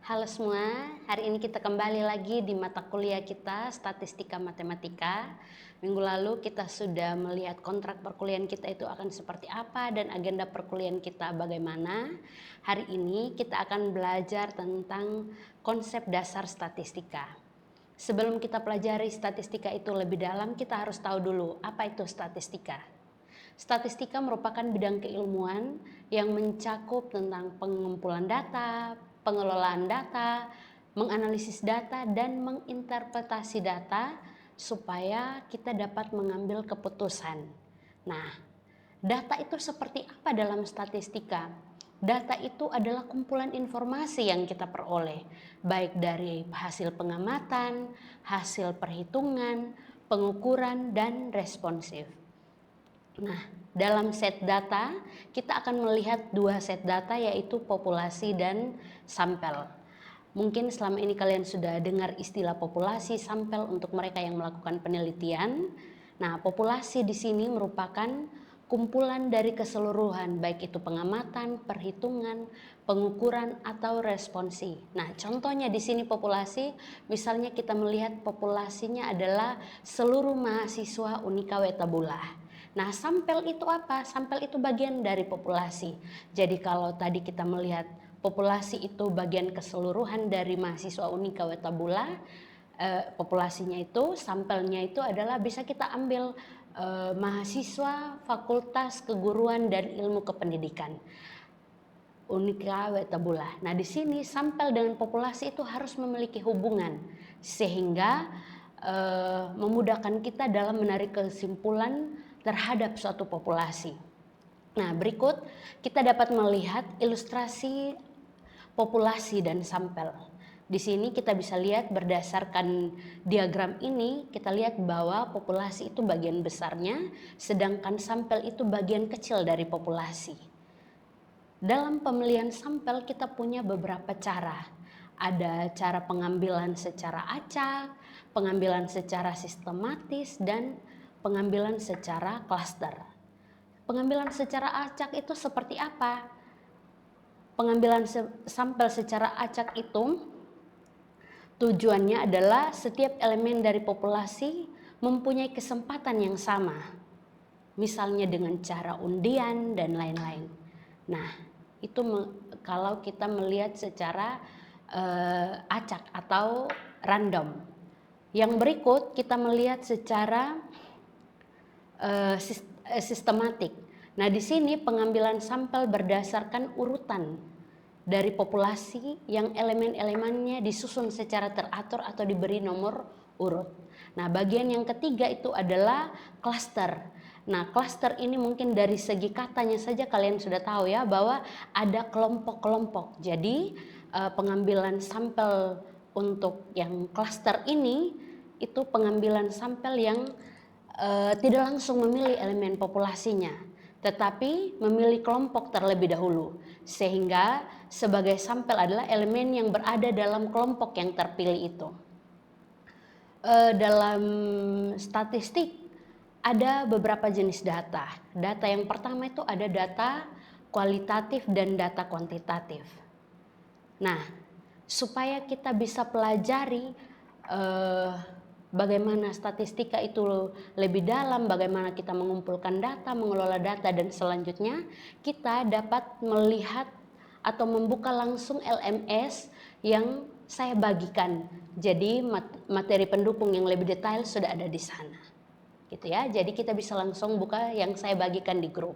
Halo semua, hari ini kita kembali lagi di mata kuliah kita Statistika Matematika. Minggu lalu kita sudah melihat kontrak perkuliahan kita itu akan seperti apa dan agenda perkuliahan kita bagaimana. Hari ini kita akan belajar tentang konsep dasar statistika. Sebelum kita pelajari statistika itu lebih dalam, kita harus tahu dulu apa itu statistika. Statistika merupakan bidang keilmuan yang mencakup tentang pengumpulan data, pengelolaan data, menganalisis data, dan menginterpretasi data supaya kita dapat mengambil keputusan. Nah, data itu seperti apa dalam statistika? Data itu adalah kumpulan informasi yang kita peroleh, baik dari hasil pengamatan, hasil perhitungan, pengukuran, dan responsif. Nah, dalam set data, kita akan melihat dua set data yaitu populasi dan sampel. Mungkin selama ini kalian sudah dengar istilah populasi, sampel untuk mereka yang melakukan penelitian. Nah, populasi di sini merupakan kumpulan dari keseluruhan, baik itu pengamatan, perhitungan, pengukuran, atau responsi. Nah, contohnya di sini populasi, misalnya kita melihat populasinya adalah seluruh mahasiswa Unika Wetabula. Nah, sampel itu apa? Sampel itu bagian dari populasi. Jadi kalau tadi kita melihat populasi itu bagian keseluruhan dari mahasiswa Unika Wetabula, populasinya itu, sampelnya itu adalah bisa kita ambil mahasiswa Fakultas Keguruan dan Ilmu Kependidikan Unika Wetabula. Nah, di sini sampel dengan populasi itu harus memiliki hubungan sehingga memudahkan kita dalam menarik kesimpulan terhadap suatu populasi. Nah, berikut kita dapat melihat ilustrasi populasi dan sampel. Di sini kita bisa lihat berdasarkan diagram ini, kita lihat bahwa populasi itu bagian besarnya, sedangkan sampel itu bagian kecil dari populasi. Dalam pemilihan sampel kita punya beberapa cara. Ada cara pengambilan secara acak, pengambilan secara sistematis, dan pengambilan secara klaster. Pengambilan secara acak itu seperti apa? Pengambilan sampel secara acak itu tujuannya adalah setiap elemen dari populasi mempunyai kesempatan yang sama. Misalnya dengan cara undian dan lain-lain. Nah, itu kalau kita melihat secara acak atau random. Yang berikut kita melihat secara sistematik. Nah, di sini pengambilan sampel berdasarkan urutan dari populasi yang elemen-elemennya disusun secara teratur atau diberi nomor urut. Nah, bagian yang ketiga itu adalah klaster. Nah, klaster ini mungkin dari segi katanya saja kalian sudah tahu ya bahwa ada kelompok-kelompok. Jadi pengambilan sampel untuk yang klaster ini itu pengambilan sampel yang tidak langsung memilih elemen populasinya, tetapi memilih kelompok terlebih dahulu, sehingga sebagai sampel adalah elemen yang berada dalam kelompok yang terpilih itu. Dalam statistik ada beberapa jenis data. Data yang pertama itu ada data kualitatif dan data kuantitatif. Nah, supaya kita bisa pelajari bagaimana statistika itu lebih dalam, bagaimana kita mengumpulkan data, mengelola data, dan selanjutnya kita dapat melihat atau membuka langsung LMS yang saya bagikan. Jadi materi pendukung yang lebih detail sudah ada di sana. Gitu ya. Jadi kita bisa langsung buka yang saya bagikan di grup.